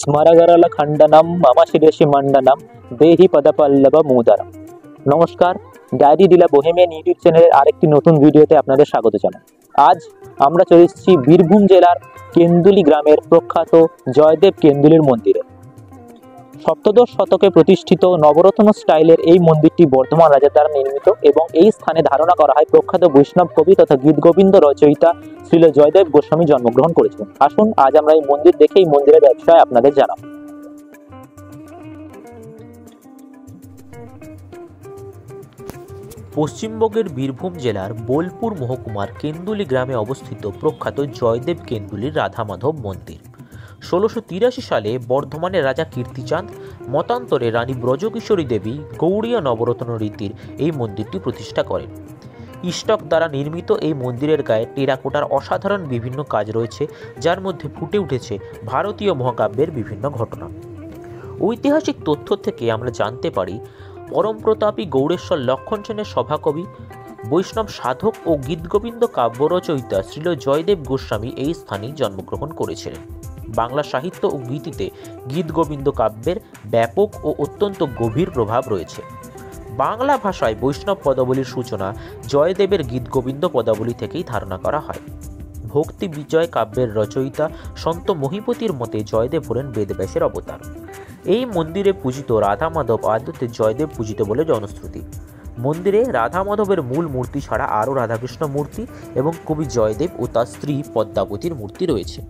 স্মরগরল খণ্ডনম মম শিরসি মণ্ডনম দেহি পদপল্লব মোদরম। নমস্কার, diary ডিলা bohemian YouTube চ্যানেলের আরেকটি নতুন ভিডিওতে আপনাদের স্বাগত জানাই। আজ আমরা চলে এসেছি বীরভূম জেলার কেন্দুলি গ্রামের প্রখ্যাত জয়দেব কেন্দুলির মন্দিরে। সপ্তদশ শতকে প্রতিষ্ঠিত নবরত্ন স্টাইলের এই মন্দিরটি বর্ধমান রাজার দ্বারা নির্মিত এবং এই স্থানে ধারণা করা হয় প্রখ্যাত বৈষ্ণব কবি তথা গীতগোবিন্দ রচয়িতা শ্রীল জয়দেব গোস্বামী জন্মগ্রহণ করেছিলেন। আসুন আজ আমরা এই মন্দির দেখে এই মন্দিরের ব্যবসায় আপনাদের জানাবো। পশ্চিমবঙ্গের বীরভূম জেলার বোলপুর মহকুমার কেন্দুলি গ্রামে অবস্থিত প্রখ্যাত জয়দেব কেন্দুলির রাধা মাধব মন্দির 1683 সালে বর্ধমানের রাজা কীর্তিচাঁদ মতান্তরে রানী ব্রজকিশোরী দেবী গৌড়ীয় নবরত্ন রীতির এই মন্দিরটি প্রতিষ্ঠা করেন। ইস্টক দ্বারা নির্মিত এই মন্দিরের গায়ে টেরাকোটার অসাধারণ বিভিন্ন কাজ রয়েছে, যার মধ্যে ফুটে উঠেছে ভারতীয় মহাকাব্যের বিভিন্ন ঘটনা। ঐতিহাসিক তথ্য থেকে আমরা জানতে পারি পরমপ্রতাপী গৌড়েশ্বর লক্ষণ সেনের সভাকবি, বৈষ্ণব সাধক ও গীতগোবিন্দ কাব্য রচয়িতা শ্রীল জয়দেব গোস্বামী এই স্থানেই জন্মগ্রহণ করেছিলেন। বাংলা সাহিত্য ও গীতিতে গীতগোবিন্দ কাব্যের ব্যাপক ও অত্যন্ত গভীর প্রভাব রয়েছে। বাংলা ভাষায় বৈষ্ণব পদাবলীর সূচনা জয়দেবের গীতগোবিন্দ পদাবলী থেকেই ধারণা করা হয়। ভক্তি বিজয় কাব্যের রচয়িতা সন্ত মহিপতির মতে জয়দেব হলেন বেদব্যাসের অবতার। এই মন্দিরে পূজিত রাধা মাধব আদতে জয়দেব পূজিত বলে জনশ্রুতি। মন্দিরে রাধা মাধবের মূল মূর্তি ছাড়া আরও রাধাকৃষ্ণ মূর্তি এবং কবি জয়দেব ও তার স্ত্রী পদ্মাবতীর মূর্তি রয়েছে।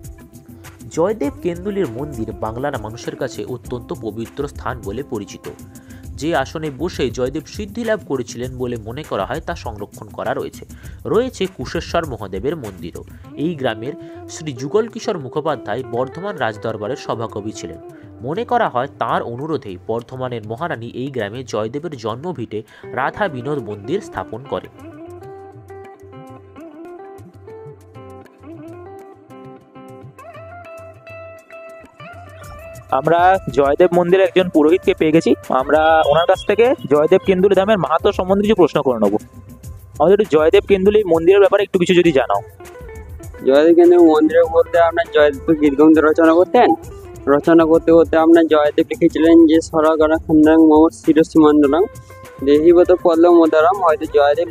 জয়দেব কেন্দুলির মন্দির বাংলার মানুষের কাছে অত্যন্ত পবিত্র স্থান বলে পরিচিত। যে আসনে বসে জয়দেব সিদ্ধি লাভ করেছিলেন বলে মনে করা হয় তা সংরক্ষণ করা রয়েছে কুশেশ্বর মহাদেবের মন্দিরও। এই গ্রামের শ্রী যুগল কিশোর মুখোপাধ্যায় বর্ধমান রাজদরবারের সভাকবি ছিলেন। মনে করা হয় তাঁর অনুরোধেই বর্ধমানের মহারানী এই গ্রামে জয়দেবের জন্মভিটে রাধা বিনোদ মন্দির স্থাপন করেন। আমরা জয়দেব মন্দিরে একজন পুরোহিতকে পেয়ে গেছি। আমরা ওনার কাছ থেকে জয়দেব কেন্দুলি ধামের মাহাত্ম্য সম্বন্ধে কিছু প্রশ্ন করে নেবো। আমাদের একটু জয়দেব কেন্দুলি মন্দিরের ব্যাপারে একটু কিছু যদি জানাও। জয়দেব কেন্দুলি মন্দিরে বলতে আপনার জয়দেব গীতগোবিন্দ রচনা করতে করতে আপনার জয়দেব লিখেছিলেন যে সরগর খণ্ডং মম শিরসি মণ্ডলম দেহিবত পল্লব মোদরম। হয়তো জয়দেব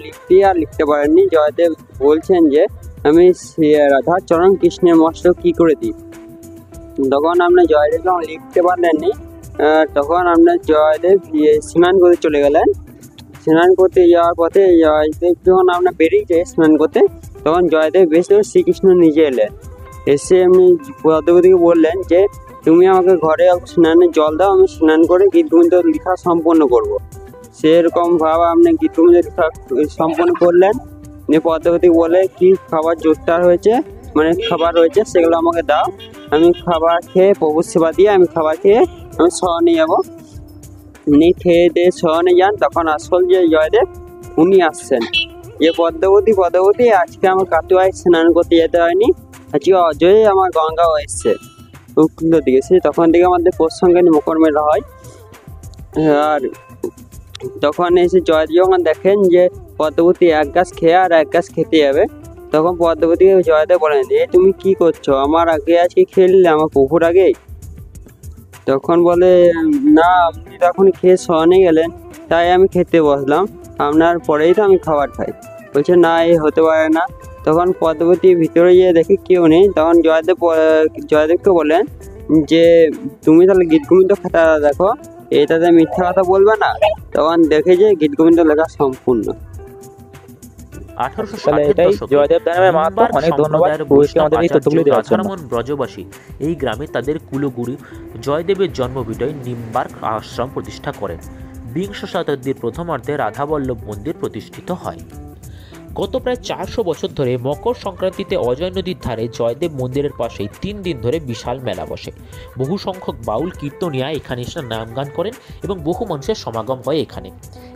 লিখতে পারেননি। জয়দেব বলছেন যে আমি রাধা চরণ কৃষ্ণের মস্তক কি করে দিই। তখন আপনার জয়দেব যখন লিখতে পারলেননি, তখন আপনার জয়দেব স্নান করতে চলে গেলেন। স্নান করতে যাওয়ার পথে জয়দেব যখন আপনার বেরিয়ে যায় স্নান করতে, তখন জয়দেব বেশি শ্রীকৃষ্ণ নিজে এলেন। এসে এমনি পদ্মাবতীকে বললেন যে তুমি আমাকে ঘরে স্নানের জল দাও, আমি স্নান করে গীতগোবিন্দ লেখা সম্পন্ন করব। সেরকম ভাবে আপনি গীতগোবিন্দ লেখা সম্পন্ন করলেন। পদ্মাবতী বলে কি খাবার জোরদার হয়েছে, মানে খাবার রয়েছে সেগুলো আমাকে দাও, আমি খাবার খেয়ে প্রভুর সেবা দিয়ে আমি খাবার খেয়ে আমি শয়নে যাবো। উনি খেয়ে দিয়ে শয়নে যান। তখন আসল যে জয়দেব উনি আসছেন, যে পদ্মাবতী আজকে আমার কাটুয়ায় স্নান করতে যেতে হয়নি, আজকে অজয় আমার গঙ্গাও এসছে উত্তর দিকে। সে তখন থেকে আমাদের প্রসঙ্গে মকর মেলা হয়। আর তখন এসে জয়দেব যখন দেখেন যে পদ্মাবতী এক গাছ খেয়ে আর এক গাছ খেতে যাবে, তখন পদ্মাবতীকে জয়দেব বলেন এ তুমি কি করছো, আমার আগে আজকে খেয়ে নিলে আমার প্রভুর আগে। তখন বলে না, আপনি তখন খেয়ে শয়নে গেলেন, তাই আমি খেতে বসলাম, আপনার পরেই তো আমি খাবার খাই। বলছে না, এই হতে পারে না। তখন পদ্মাবতী ভিতরে গিয়ে দেখে কেউ নেই। তখন জয়দেবকে বলেন যে তুমি তাহলে গীতগোবিন্দ খাতা দেখো, এটাতে মিথ্যা কথা বলবে না। তখন দেখে যে গীতগোবিন্দ লেখা সম্পূর্ণ। 1860 ব্রজবাসী এই গ্রামে তাদের কুলগুরু জয়দেবের জন্মভিটায় নিম্বার্ক আশ্রম প্রতিষ্ঠা করেন। বিংশ শতাব্দীর প্রথমার্ধে রাধাবল্লভ মন্দির প্রতিষ্ঠিত হয়। গত প্রায় 400 বছর ধরে মকর সংক্রান্তিতে অজয় নদীর ধারে জয়দেব মন্দিরের পাশেই 3 দিন ধরে বিশাল মেলা বসে। বহু সংখ্যক বাউল কীর্তনিয়া এখানে এসে নাম গান করেন এবং বহু মানুষের সমাগম হয় এখানে।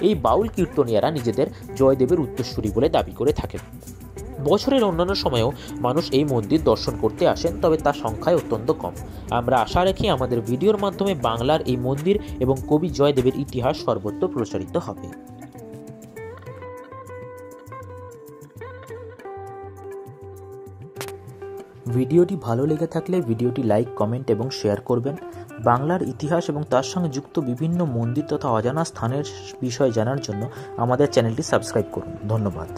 এই বাউল কীর্তনিয়ারা নিজেদের জয়দেবের উত্তরসূরি বলে দাবি করে থাকেন। বছরের অন্যান্য সময়েও মানুষ এই মন্দির দর্শন করতে আসেন, তবে তার সংখ্যায় অত্যন্ত কম। আমরা আশা রাখি আমাদের ভিডিওর মাধ্যমে বাংলার এই মন্দির এবং কবি জয়দেবের ইতিহাস সর্বত্র প্রচারিত হবে। ভিডিওটি ভালো লেগে থাকলে ভিডিওটি লাইক, কমেন্ট এবং শেয়ার করবেন। বাংলার ইতিহাস এবং তার সঙ্গে যুক্ত বিভিন্ন মন্দির তথা অজানা স্থানের বিষয় জানার জন্য আমাদের চ্যানেলটি সাবস্ক্রাইব করুন। ধন্যবাদ।